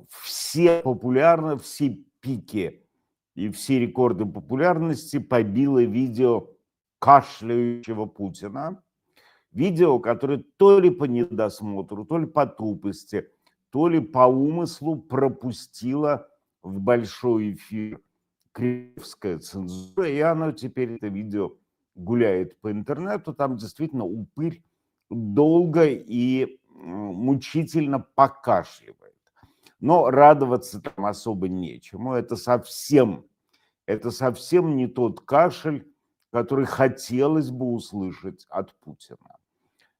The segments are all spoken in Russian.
все пики и все рекорды популярности побило видео кашляющего Путина. Видео, которое то ли по недосмотру, то ли по тупости, то ли по умыслу пропустило в большой эфир кремлевская цензура, и оно теперь, это видео, гуляет по интернету. Там действительно упырь долго и мучительно покашливает. Но радоваться там особо нечему. Это совсем не тот кашель, который хотелось бы услышать от Путина.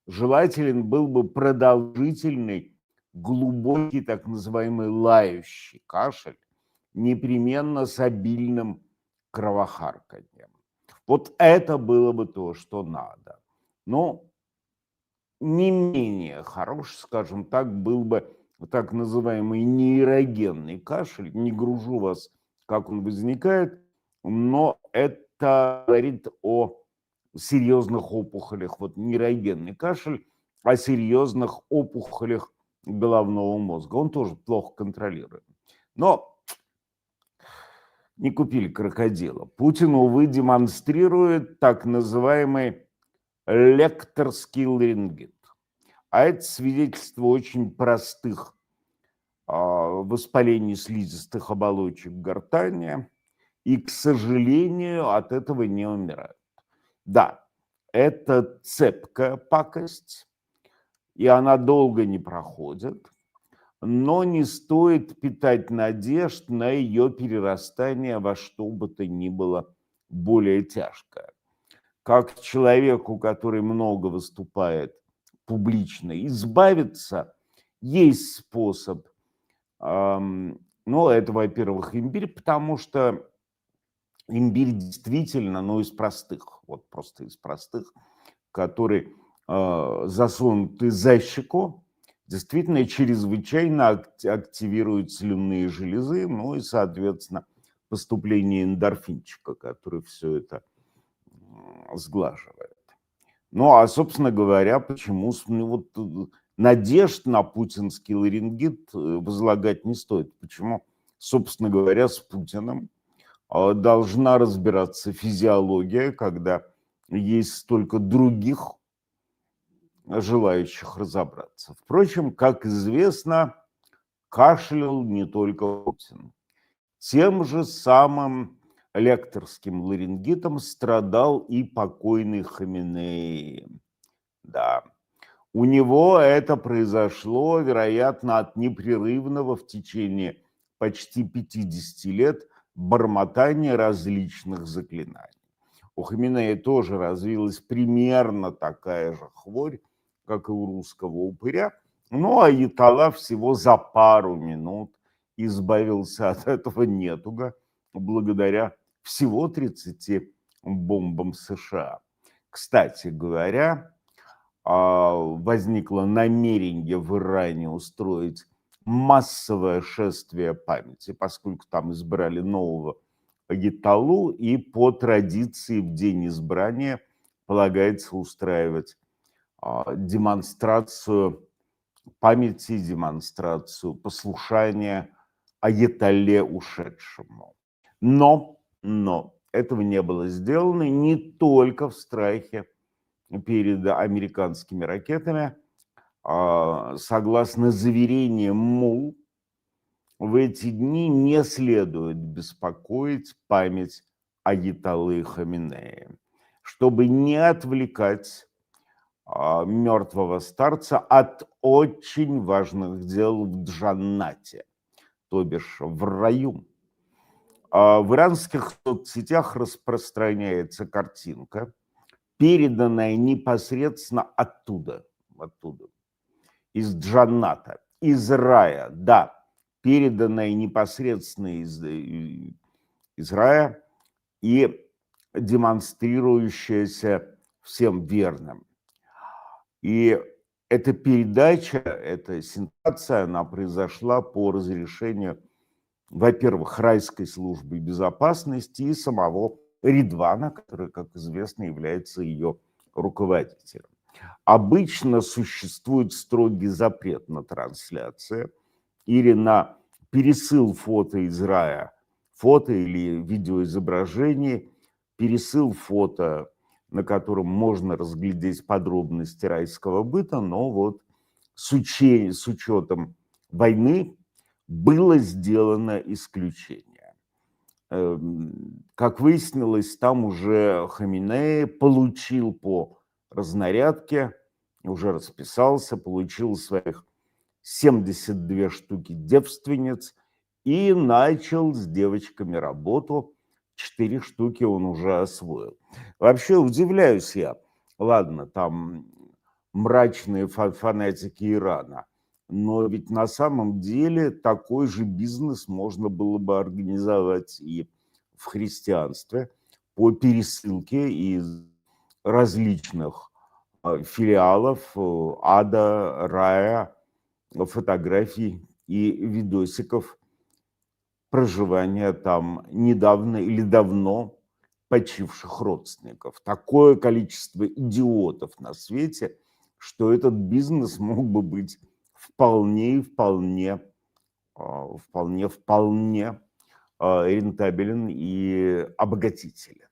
Желателен был бы продолжительный, глубокий, так называемый лающий кашель, непременно с обильным кровохарканьем. Вот это было бы то, что надо. Но не менее хорош, скажем так, был бы так называемый нейрогенный кашель. Не гружу вас, как он возникает, но это говорит о серьезных опухолях. Вот нейрогенный кашель о серьезных опухолях головного мозга. Он тоже плохо контролируем. Но не купили крокодила. Путин, увы, демонстрирует так называемый лекторский ларингит. А это свидетельство очень простых воспалений слизистых оболочек гортани. И, к сожалению, от этого не умирают. Да, это цепкая пакость, и она долго не проходит, но не стоит питать надежд на ее перерастание во что бы то ни было более тяжкое. Как человеку, который много выступает публично, избавиться, есть способ. Ну, это, во-первых, имбирь, потому что имбирь действительно, из простых, вот просто из простых, который засунутый за щеку, действительно чрезвычайно активирует слюнные железы, ну и, соответственно, поступление эндорфинчика, который все это сглаживает. Ну, а, собственно говоря, почему надежд на путинский ларингит возлагать не стоит? Почему, собственно говоря, с Путиным должна разбираться физиология, когда есть столько других желающих разобраться. Впрочем, как известно, кашлял не только Путин. Тем же самым лекторским ларингитом страдал и покойный Хаминеи. Да. У него это произошло, вероятно, от непрерывного в течение почти 50 лет бормотания различных заклинаний. У Хаминея тоже развилась примерно такая же хворь, как и у русского упыря. Ну, а Аятолла всего за пару минут избавился от этого недуга благодаря всего 30 бомбам США. Кстати говоря, возникло намерение в Иране устроить массовое шествие памяти, поскольку там избрали нового Аятоллу, и по традиции в день избрания полагается устраивать демонстрацию памяти, демонстрацию послушания Аятолле ушедшему. Но этого не было сделано не только в страхе перед американскими ракетами. Согласно заверениям МУ, в эти дни не следует беспокоить память Аятоллы Хаминеи, чтобы не отвлекать мертвого старца от очень важных дел в Джаннате, то бишь в раю. В иранских соцсетях распространяется картинка, переданная непосредственно оттуда, из Джанната, из рая, да, переданная непосредственно из рая и демонстрирующаяся всем верным. И эта передача, эта сенсация, она произошла по разрешению, во-первых, райской службы безопасности и самого Ридвана, который, как известно, является ее руководителем. Обычно существует строгий запрет на трансляции или на пересыл фото из рая, фото или видеоизображение, пересыл фото, на котором можно разглядеть подробности райского быта, но вот с учетом войны было сделано исключение. Как выяснилось, там уже Хаминеи получил по разнарядке, уже расписался, получил своих 72 штуки девственниц и начал с девочками работу. 4 штуки он уже освоил. Вообще удивляюсь я. Ладно, там мрачные фанатики Ирана, но ведь на самом деле такой же бизнес можно было бы организовать и в христианстве по пересылке из различных филиалов ада, рая, фотографий и видосиков проживания там недавно или давно почивших родственников. Такое количество идиотов на свете, что этот бизнес мог бы быть вполне рентабелен и обогатителен.